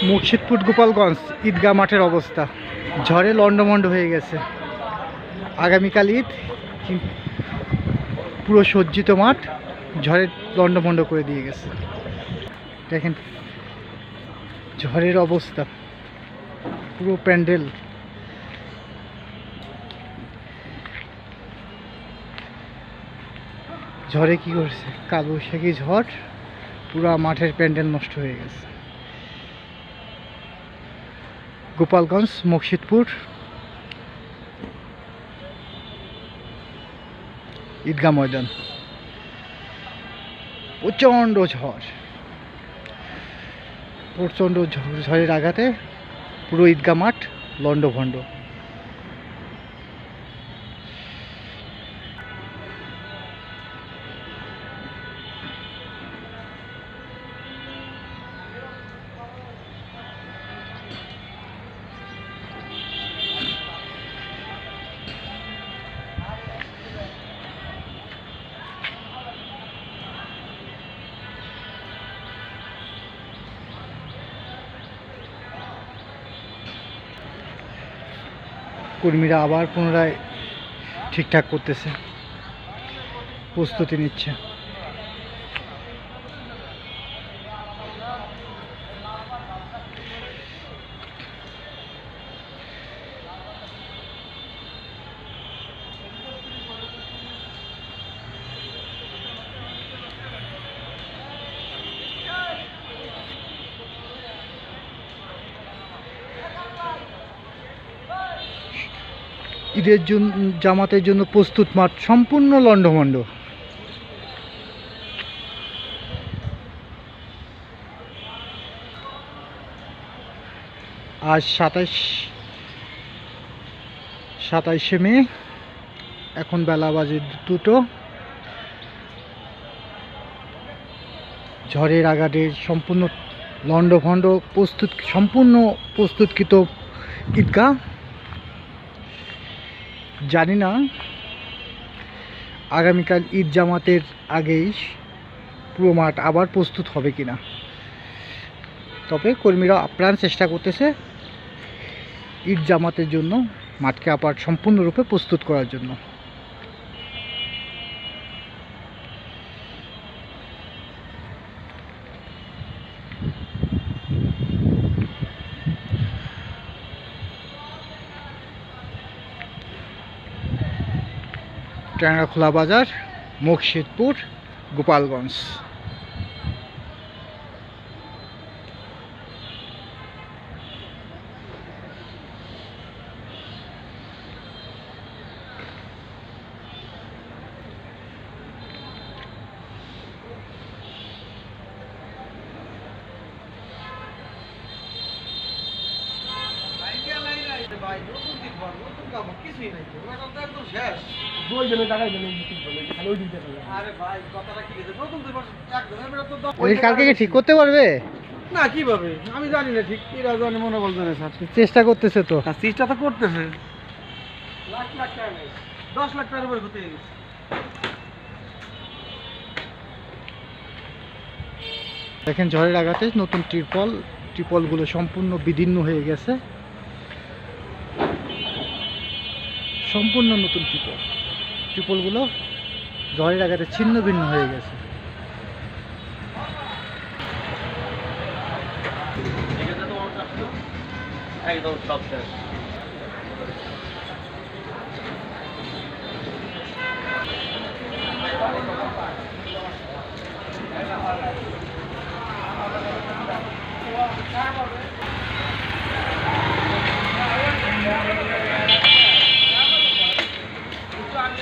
মুর্শিদপুর গোপালগঞ্জ ঈদগাহ মাঠের অবস্থা ঝড়ে লন্ডভন্ড হয়ে গেছে। আগামীকাল ঈদ, পুরো সজ্জিত মাঠ ঝড়ে লন্ডভন্ড করে দিয়ে গেছে। দেখেন ঝড়ের অবস্থা, পুরো প্যান্ডেল ঝড়ে কি করছে, কালবৈশাখী ঝড়, পুরো মাঠের প্যান্ডেল নষ্ট হয়ে গেছে। গোপালগঞ্জ মুর্শিদপুর ঈদগাহ ময়দান, প্রচণ্ড ঝড়, প্রচণ্ড ঝড়ের আঘাতে পুরো ঈদগাহ মাঠ লন্ডভন্ড। কর্মীরা আবার পুনরায় ঠিকঠাক করতেছে, প্রস্তুতি নিচ্ছে। ঈদের জন্য, জামাতের জন্য প্রস্তুত মাঠ সম্পূর্ণ লন্ডভন্ড। আজ 27শে মে, এখন বেলা বাজে 2টো। ঝড়ের আঘাতে সম্পূর্ণ লন্ডভন্ড, সম্পূর্ণ প্রস্তুতকৃত ঈদগাহ। জানি না আগামীকাল ঈদ জামাতের আগেই পুরো মাঠ আবার প্রস্তুত হবে কিনা, তবে কর্মীরা আপ্রাণ চেষ্টা করতেছে ঈদ জামাতের জন্য মাঠকে আবার সম্পূর্ণরূপে প্রস্তুত করার জন্য। ট্যাংরাখোলা বাজার, মুর্শিদপুর, গোপালগঞ্জ। কালকে কি ঠিক করতে পারবে না? কিভাবে আমি জানি না, ঠিক এরা জানি, মনে বলছে না স্যার। চেষ্টা করতেছে তো, চেষ্টা তো করতেছে। লাখ লাখ টাকা নেই, 10 লাখ টাকার উপরে ক্ষতি হয়ে গেছে। দেখেন ঝড়ের আঘাতে নতুন ত্রিপলগুলো সম্পূর্ণ বিদীর্ণ হয়ে গেছে। সম্পূর্ণ নতুন ত্রিপলগুলো ঝড়ের আঘাতে ছিন্ন ভিন্ন হয়ে গেছে। একদম সব শেষ।